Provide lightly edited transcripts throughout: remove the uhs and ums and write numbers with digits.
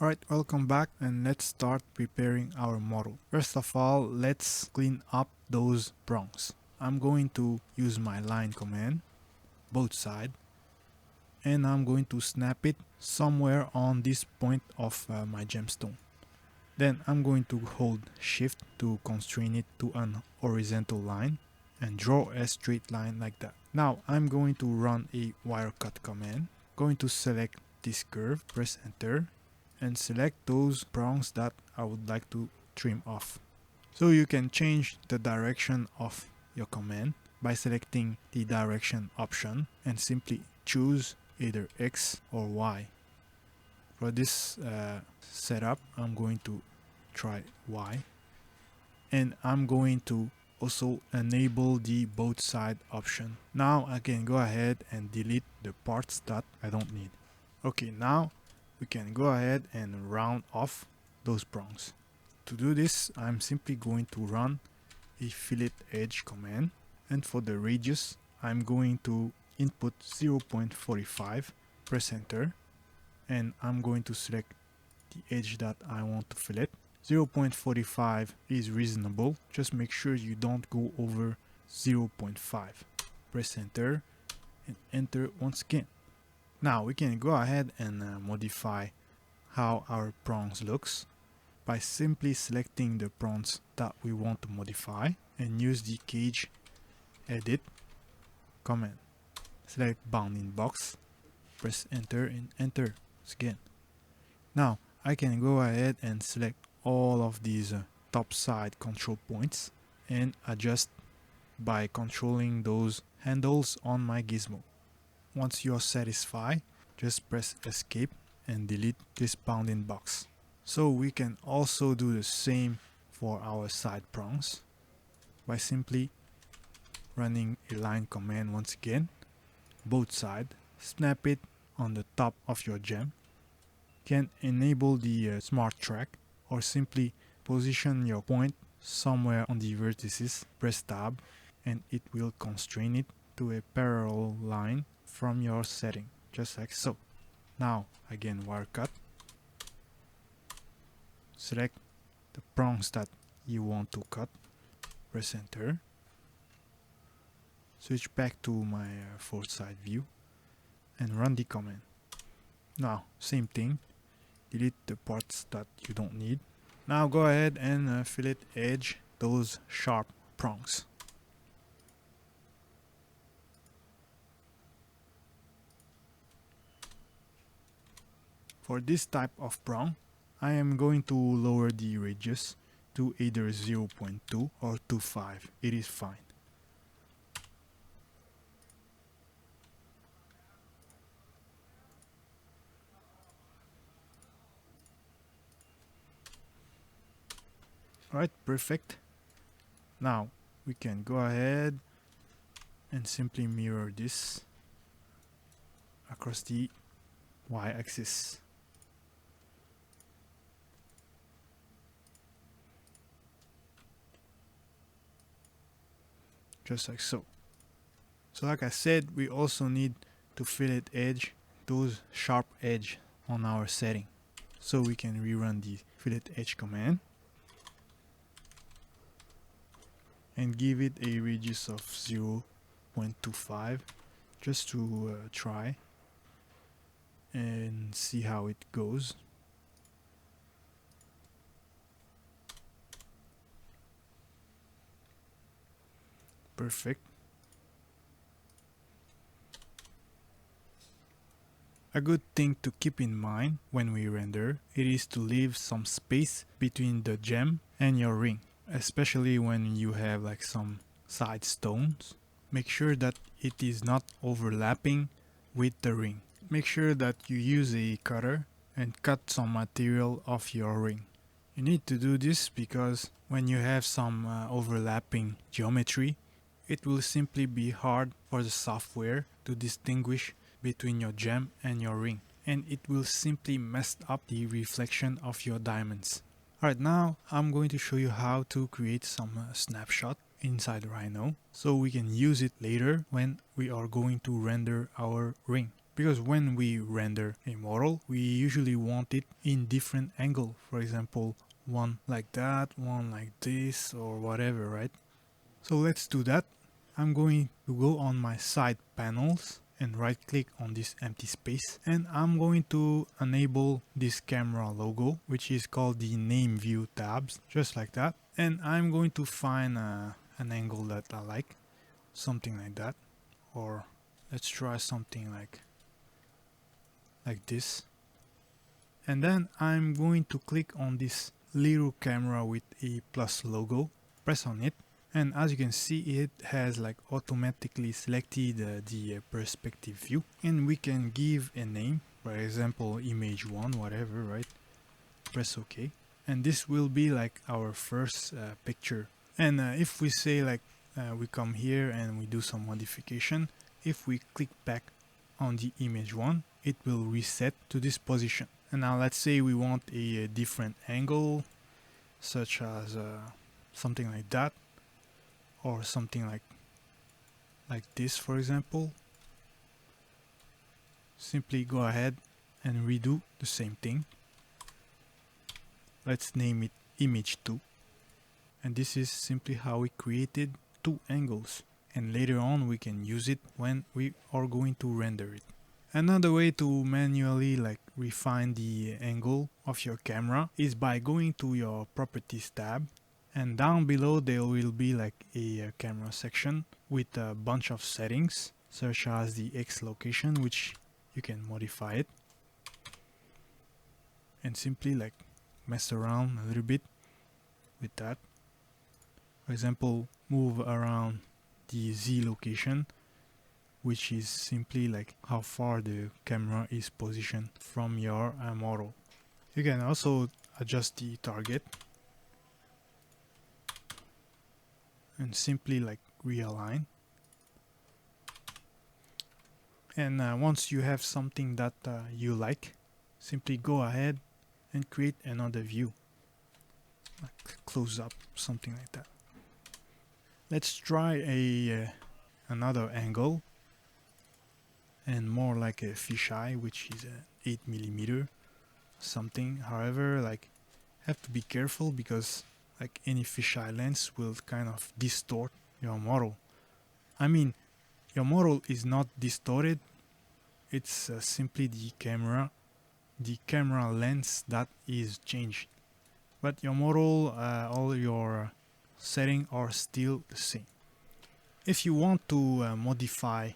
Alright, welcome back and let's start preparing our model. First of all, let's clean up those prongs. I'm going to use my line command, both sides, and I'm going to snap it somewhere on this point of my gemstone. Then I'm going to hold shift to constrain it to an horizontal line and draw a straight line like that. Now I'm going to run a wire cut command. Going to select this curve, press enter, and select those prongs that I would like to trim off. So you can change the direction of your command by selecting the direction option and simply choose either X or Y. For this setup, I'm going to try Y, and I'm going to also enable the both side option. Now I can go ahead and delete the parts that I don't need. Okay, now we can go ahead and round off those prongs. To do this, I'm simply going to run a fillet edge command, and for the radius I'm going to input 0.45, press enter, and I'm going to select the edge that I want to fillet. 0.45 is reasonable, just make sure you don't go over 0.5. Press enter and enter once again. Now we can go ahead and modify how our prongs looks by simply selecting the prongs that we want to modify and use the cage edit command. Select bounding box, press enter and enter again. Now I can go ahead and select all of these top side control points and adjust by controlling those handles on my gizmo. Once you are satisfied, just press escape and delete this bounding box. So we can also do the same for our side prongs by simply running a line command once again, both sides, snap it on the top of your gem. Can enable the smart track or simply position your point somewhere on the vertices, press tab, and it will constrain it to a parallel line from your setting, just like so. Now again, wire cut, select the prongs that you want to cut, press enter, switch back to my fourth side view and run the command. Now same thing, delete the parts that you don't need. Now go ahead and fillet edge those sharp prongs. For this type of prong, I am going to lower the radius to either 0.2 or 2.5. It is fine. Alright, perfect. Now we can go ahead and simply mirror this across the y-axis. Just like so. So like I said, we also need to fillet edge those sharp edge on our setting. So we can rerun the fillet edge command and give it a radius of 0.25 just to try and see how it goes. Perfect. A good thing to keep in mind when we render, it is to leave some space between the gem and your ring, especially when you have like some side stones. Make sure that it is not overlapping with the ring. Make sure that you use a cutter and cut some material off your ring. You need to do this because when you have some overlapping geometry, it will simply be hard for the software to distinguish between your gem and your ring, and it will simply mess up the reflection of your diamonds. Alright, now I'm going to show you how to create some snapshot inside Rhino so we can use it later when we are going to render our ring. because when we render a model, we usually want it in different angle. For example, one like that, one like this, or whatever, right? So let's do that. I'm going to go on my side panels and right click on this empty space, and I'm going to enable this camera logo, which is called the name view tabs, just like that. And I'm going to find an angle that I like, something like that, or let's try something like this. And then I'm going to click on this little camera with a plus logo, press on it, and as you can see, it has like automatically selected the perspective view, and we can give a name, for example image 1, whatever, right? Press OK, and this will be like our first picture. And if we say like we come here and we do some modification, if we click back on the image 1, it will reset to this position. And now let's say we want a different angle, such as something like that, or something like this, for example. Simply go ahead and redo the same thing. Let's name it image 2, and this is simply how we created two angles, and later on we can use it when we are going to render it. Another way to manually like refine the angle of your camera is by going to your properties tab, and down below there will be like a camera section with a bunch of settings, such as the X location, which you can modify it and simply like mess around a little bit with that. For example, move around the Z location, which is simply like how far the camera is positioned from your model. You can also adjust the target and simply like realign. And once you have something that you like, simply go ahead and create another view, like close up, something like that. Let's try another angle, and more like a fisheye, which is 8mm something. However, like have to be careful, because like any fisheye lens will kind of distort your model. I mean, your model is not distorted, it's simply the camera lens that is changed, but your model, all your settings are still the same. If you want to modify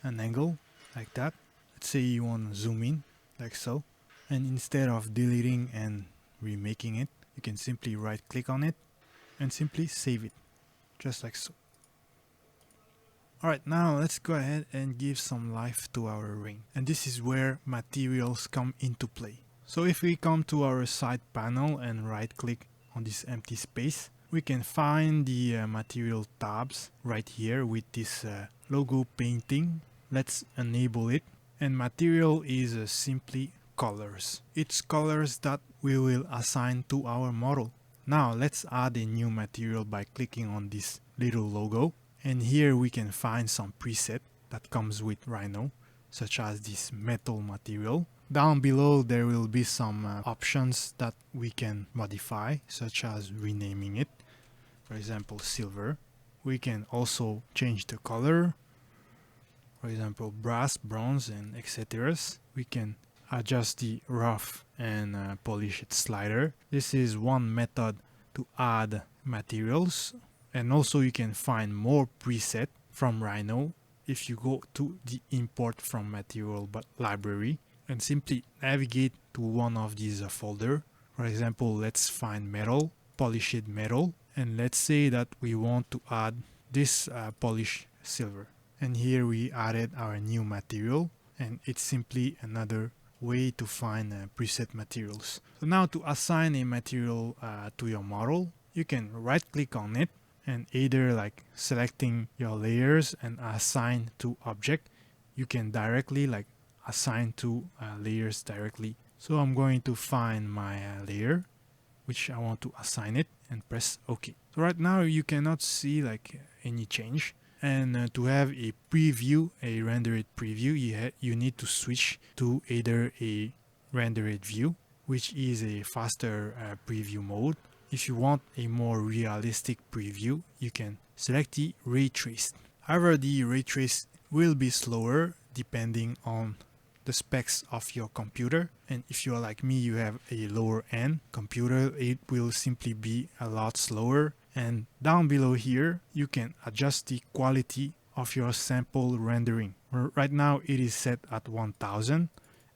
an angle like that, let's say you want to zoom in like so, and instead of deleting and remaking it, you can simply right click on it and simply save it, just like so. Alright, now let's go ahead and give some life to our ring, and this is where materials come into play. So if we come to our side panel and right click on this empty space, we can find the material tabs right here with this logo painting. Let's enable it, and material is simply colors. It's colors that we will assign to our model. Now let's add a new material by clicking on this little logo, and here we can find some preset that comes with Rhino, such as this metal material. Down below there will be some options that we can modify, such as renaming it, for example silver. We can also change the color, for example brass, bronze, and etc. We can adjust the rough and polished slider. This is one method to add materials, and also you can find more preset from Rhino if you go to the import from material but library and simply navigate to one of these folder. For example, let's find metal, polished metal, and let's say that we want to add this polished silver, and here we added our new material, and it's simply another way to find preset materials. So now to assign a material to your model, you can right click on it and either like selecting your layers and assign to object, you can directly like assign to layers directly. So I'm going to find my layer which I want to assign it and press OK. So right now you cannot see like any change, And to have a preview, a rendered preview, you need to switch to either a rendered view, which is a faster preview mode. If you want a more realistic preview, you can select the raytraced. However, the raytraced will be slower depending on the specs of your computer, and if you are like me, you have a lower end computer, it will simply be a lot slower. And down below here you can adjust the quality of your sample rendering. Right now it is set at 1000,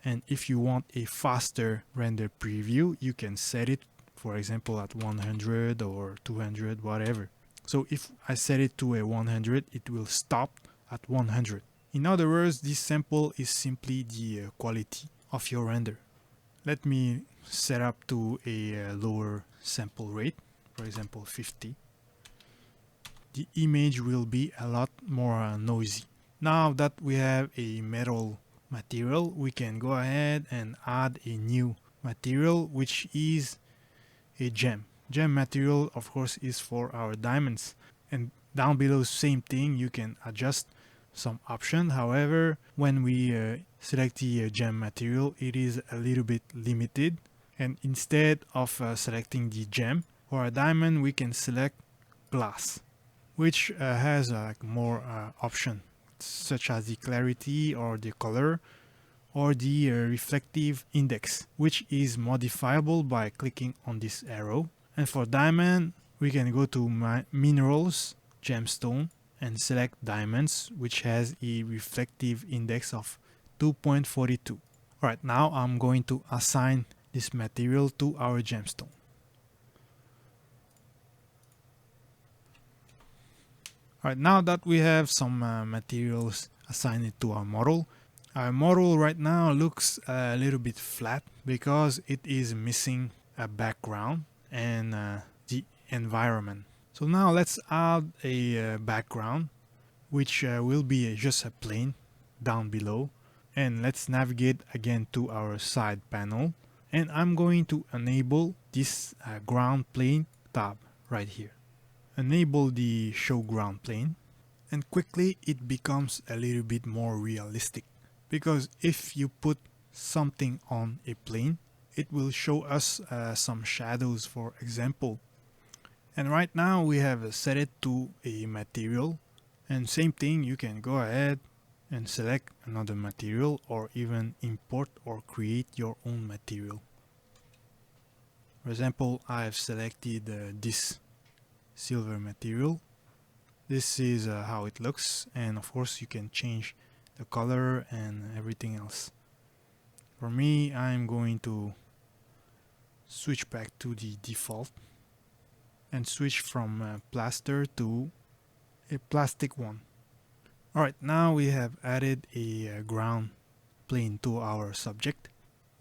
and if you want a faster render preview, you can set it, for example, at 100 or 200, whatever. So if I set it to a 100, it will stop at 100. In other words, this sample is simply the quality of your render. Let me set up to a lower sample rate, for example 50. The image will be a lot more noisy. Now that we have a metal material, we can go ahead and add a new material, which is a gem. Gem material, of course, is for our diamonds. And down below, same thing, you can adjust some option. However, when we select the gem material, it is a little bit limited, and instead of selecting the gem for a diamond, we can select glass, which has more option, such as the clarity or the color or the reflective index, which is modifiable by clicking on this arrow. And for diamond, we can go to minerals, gemstone, and select diamonds, which has a reflective index of 2.42. Alright, now I'm going to assign this material to our gemstone. Alright, now that we have some materials assigned to our model right now looks a little bit flat because it is missing a background and the environment. So now let's add a background, which will be just a plane down below. And let's navigate again to our side panel. And I'm going to enable this ground plane tab right here. Enable the show ground plane. And quickly it becomes a little bit more realistic. Because if you put something on a plane, it will show us some shadows, for example. And right now we have set it to a material, and same thing, you can go ahead and select another material or even import or create your own material. For example, I have selected this silver material. This is how it looks, and of course you can change the color and everything else. For me, I'm going to switch back to the default and switch from plaster to a plastic one. Alright, now we have added a ground plane to our subject.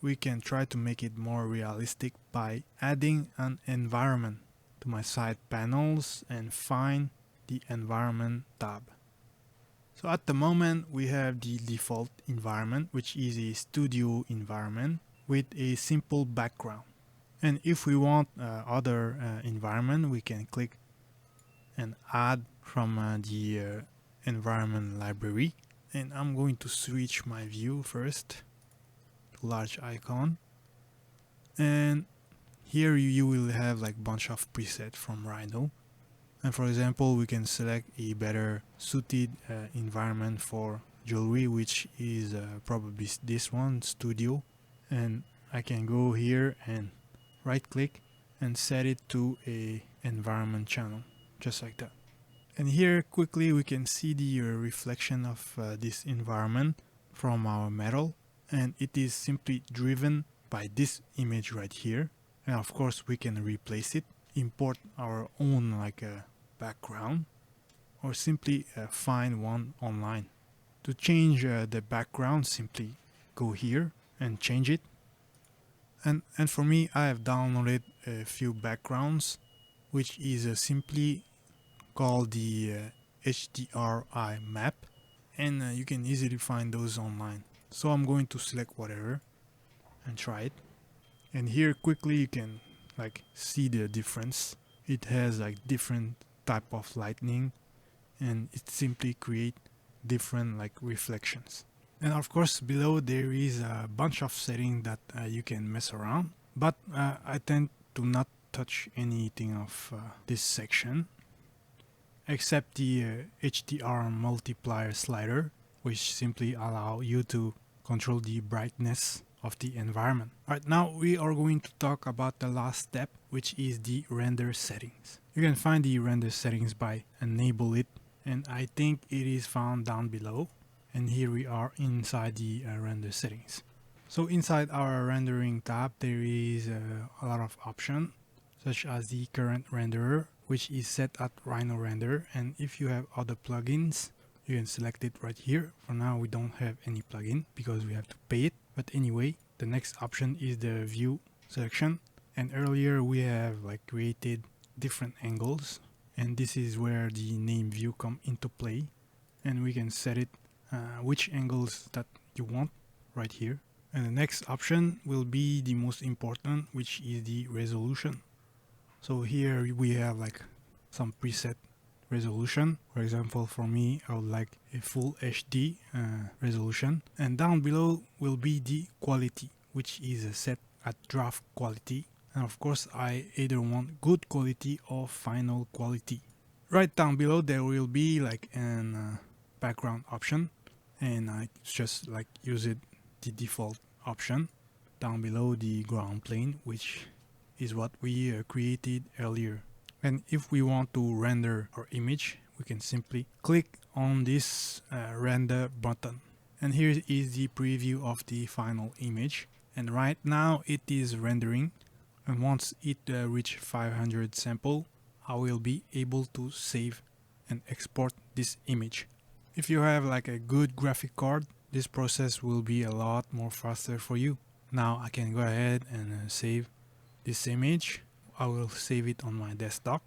We can try to make it more realistic by adding an environment to my side panels and find the environment tab. So at the moment we have the default environment, which is a studio environment with a simple background. And if we want other environment, we can click and add from the environment library. And I'm going to switch my view first to large icon. And here you will have like bunch of presets from Rhino. And for example, we can select a better suited environment for jewelry, which is probably this one, studio. And I can go here and right click and set it to a environment channel, just like that. And here quickly we can see the reflection of this environment from our metal, and it is simply driven by this image right here. And of course we can replace it, import our own like a background, or simply find one online. To change the background, simply go here and change it. And for me, I have downloaded a few backgrounds, which is simply called the HDRI map, and you can easily find those online. So I'm going to select whatever and try it. And here quickly you can like see the difference. It has like different type of lightning and it simply create different like reflections. And of course below there is a bunch of settings that you can mess around, but I tend to not touch anything of this section except the HDR multiplier slider, which simply allow you to control the brightness of the environment. Right now we are going to talk about the last step, which is the render settings. You can find the render settings by enable it, and I think it is found down below. And here we are inside the render settings. So inside our rendering tab there is a lot of options, such as the current renderer, which is set at Rhino render, and if you have other plugins you can select it right here. For now we don't have any plugin because we have to pay it, but anyway, the next option is the view selection, and earlier we have like created different angles, and this is where the name view come into play, and we can set it which angles that you want right here. And the next option will be the most important, which is the resolution. So here we have like some preset resolution. For example, for me I would like a full HD resolution, and down below will be the quality, which is set at draft quality, and of course I either want good quality or final quality. Right down below there will be like an background option, and I just like use it the default option. Down below the ground plane, which is what we created earlier. And if we want to render our image, we can simply click on this render button, and here is the preview of the final image, and right now it is rendering, and once it reach 500 sample I will be able to save and export this image. If you have like a good graphic card, this process will be a lot more faster for you. Now I can go ahead and save this image. I will save it on my desktop,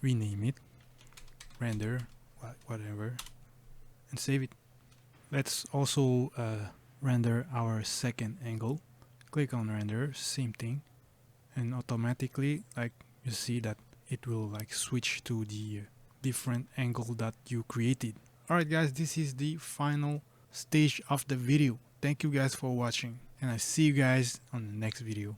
rename it, render, whatever, and save it. Let's also render our second angle. Click on render, same thing, and automatically like you see that it will like switch to the different angle that you created. Alright guys, this is the final stage of the video. Thank you guys for watching, and I see you guys on the next video.